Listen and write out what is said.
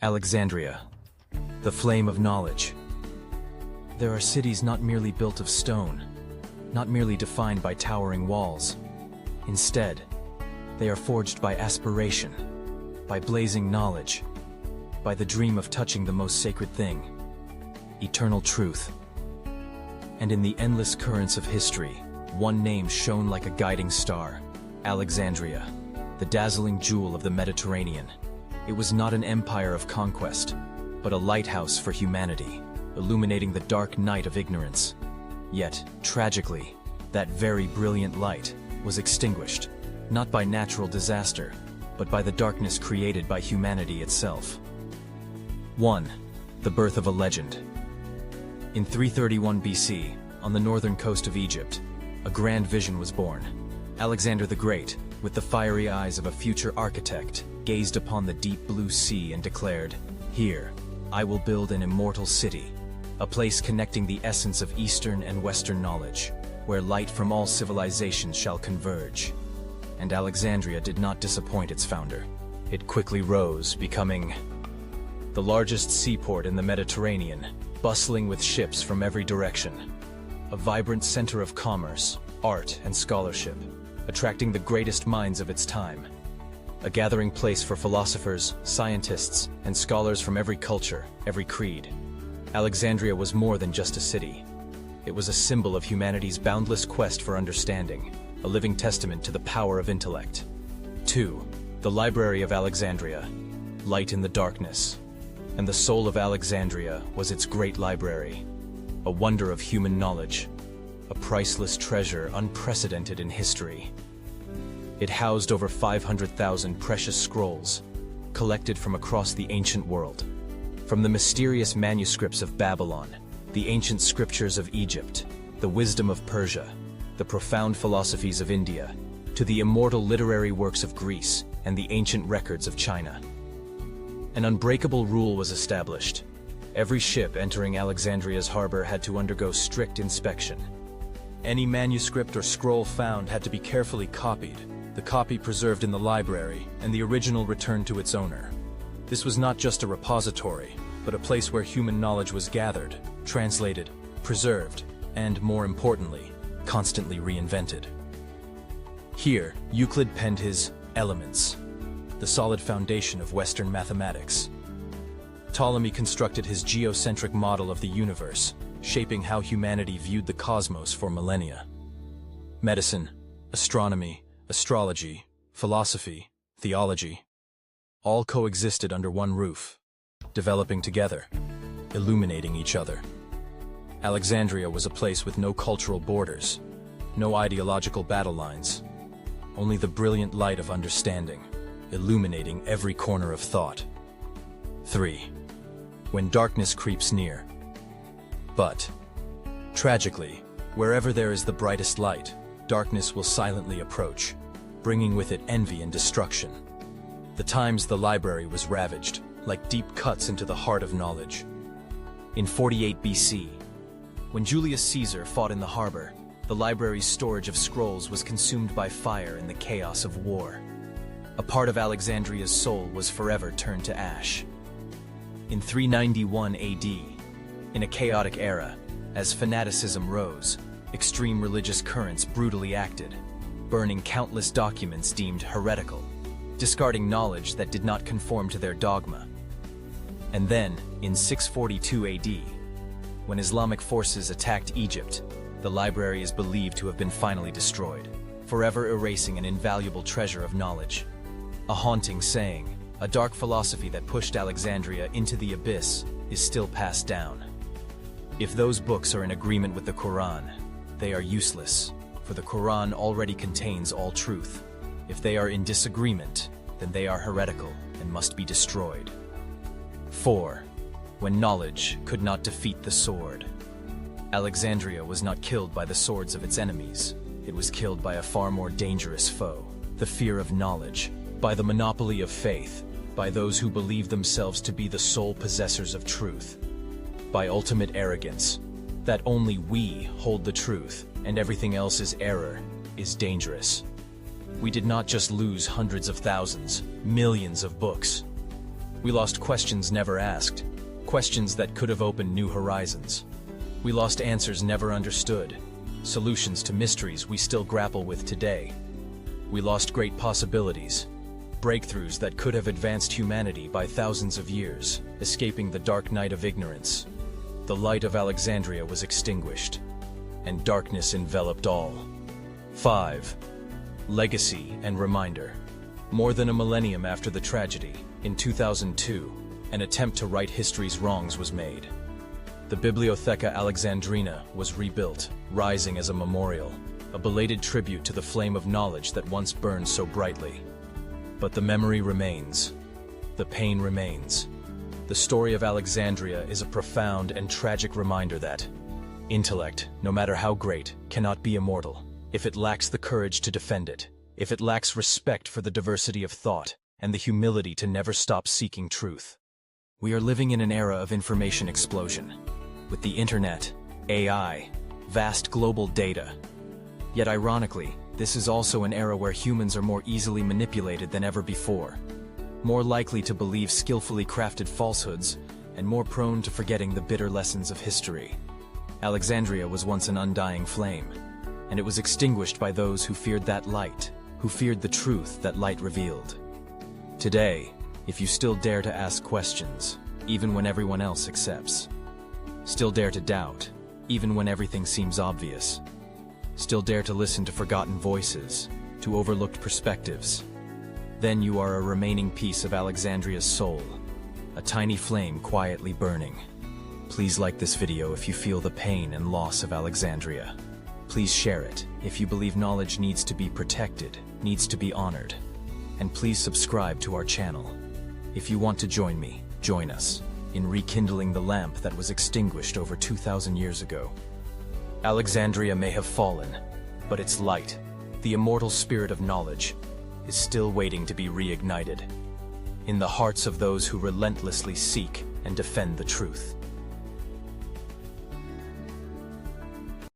Alexandria, the flame of knowledge. There are cities not merely built of stone, not merely defined by towering walls. Instead, they are forged by aspiration, by blazing knowledge, by the dream of touching the most sacred thing, eternal truth. And in the endless currents of history, one name shone like a guiding star: Alexandria, the dazzling jewel of the Mediterranean. It was not an empire of conquest, but a lighthouse for humanity, illuminating the dark night of ignorance. Yet, tragically, that very brilliant light was extinguished, not by natural disaster, but by the darkness created by humanity itself. 1. The birth of a legend. In 331 BC, on the northern coast of Egypt, a grand vision was born. Alexander the Great, with the fiery eyes of a future architect, gazed upon the deep blue sea and declared, "Here, I will build an immortal city, a place connecting the essence of Eastern and Western knowledge, where light from all civilizations shall converge." And Alexandria did not disappoint its founder. It quickly rose, becoming the largest seaport in the Mediterranean, bustling with ships from every direction. A vibrant center of commerce, art, and scholarship, attracting the greatest minds of its time. A gathering place for philosophers, scientists, and scholars from every culture, every creed. Alexandria was more than just a city. It was a symbol of humanity's boundless quest for understanding, a living testament to the power of intellect. 2. The Library of Alexandria, light in the darkness. And the soul of Alexandria was its great library, a wonder of human knowledge, a priceless treasure unprecedented in history. It housed over 500,000 precious scrolls, collected from across the ancient world. From the mysterious manuscripts of Babylon, the ancient scriptures of Egypt, the wisdom of Persia, the profound philosophies of India, to the immortal literary works of Greece and the ancient records of China. An unbreakable rule was established. Every ship entering Alexandria's harbor had to undergo strict inspection. Any manuscript or scroll found had to be carefully copied, the copy preserved in the library, and the original returned to its owner. This was not just a repository, but a place where human knowledge was gathered, translated, preserved, and, more importantly, constantly reinvented. Here, Euclid penned his Elements, the solid foundation of Western mathematics. Ptolemy constructed his geocentric model of the universe, shaping how humanity viewed the cosmos for millennia. Medicine, astronomy, astrology, philosophy, theology, all coexisted under one roof, developing together, illuminating each other. Alexandria was a place with no cultural borders, no ideological battle lines, only the brilliant light of understanding, illuminating every corner of thought. 3. When darkness creeps near. But, tragically, wherever there is the brightest light, darkness will silently approach, bringing with it envy and destruction. The times the library was ravaged, like deep cuts into the heart of knowledge. In 48 BC, when Julius Caesar fought in the harbor, the library's storage of scrolls was consumed by fire in the chaos of war. A part of Alexandria's soul was forever turned to ash. In 391 AD, in a chaotic era, as fanaticism rose, extreme religious currents brutally acted, burning countless documents deemed heretical, discarding knowledge that did not conform to their dogma. And then, in 642 AD, when Islamic forces attacked Egypt, the library is believed to have been finally destroyed, forever erasing an invaluable treasure of knowledge. A haunting saying, a dark philosophy that pushed Alexandria into the abyss, is still passed down. If those books are in agreement with the Quran, they are useless, for the Quran already contains all truth. If they are in disagreement, then they are heretical and must be destroyed. 4. When knowledge could not defeat the sword. Alexandria was not killed by the swords of its enemies. It was killed by a far more dangerous foe, the fear of knowledge, by the monopoly of faith, by those who believe themselves to be the sole possessors of truth, by ultimate arrogance, that only we hold the truth and everything else is error, is dangerous. We did not just lose hundreds of thousands, millions of books. We lost questions never asked, questions that could have opened new horizons. We lost answers never understood, solutions to mysteries we still grapple with today. We lost great possibilities, breakthroughs that could have advanced humanity by thousands of years, escaping the dark night of ignorance. The light of Alexandria was extinguished, and darkness enveloped all. 5. Legacy and reminder. More than a millennium after the tragedy, in 2002, an attempt to right history's wrongs was made. The Bibliotheca Alexandrina was rebuilt, rising as a memorial, a belated tribute to the flame of knowledge that once burned so brightly. But the memory remains. The pain remains. The story of Alexandria is a profound and tragic reminder that intellect, no matter how great, cannot be immortal if it lacks the courage to defend it, if it lacks respect for the diversity of thought and the humility to never stop seeking truth. We are living in an era of information explosion, with the internet, AI, vast global data. Yet ironically, this is also an era where humans are more easily manipulated than ever before, more likely to believe skillfully crafted falsehoods, and more prone to forgetting the bitter lessons of history. Alexandria was once an undying flame, and it was extinguished by those who feared that light, who feared the truth that light revealed. Today, if you still dare to ask questions, even when everyone else accepts, still dare to doubt, even when everything seems obvious, still dare to listen to forgotten voices, to overlooked perspectives, then you are a remaining piece of Alexandria's soul, a tiny flame quietly burning. Please like this video if you feel the pain and loss of Alexandria. Please share it if you believe knowledge needs to be protected, needs to be honored. And please subscribe to our channel. If you want to join me, join us in rekindling the lamp that was extinguished over 2,000 years ago. Alexandria may have fallen, but its light, the immortal spirit of knowledge, is still waiting to be reignited in the hearts of those who relentlessly seek and defend the truth.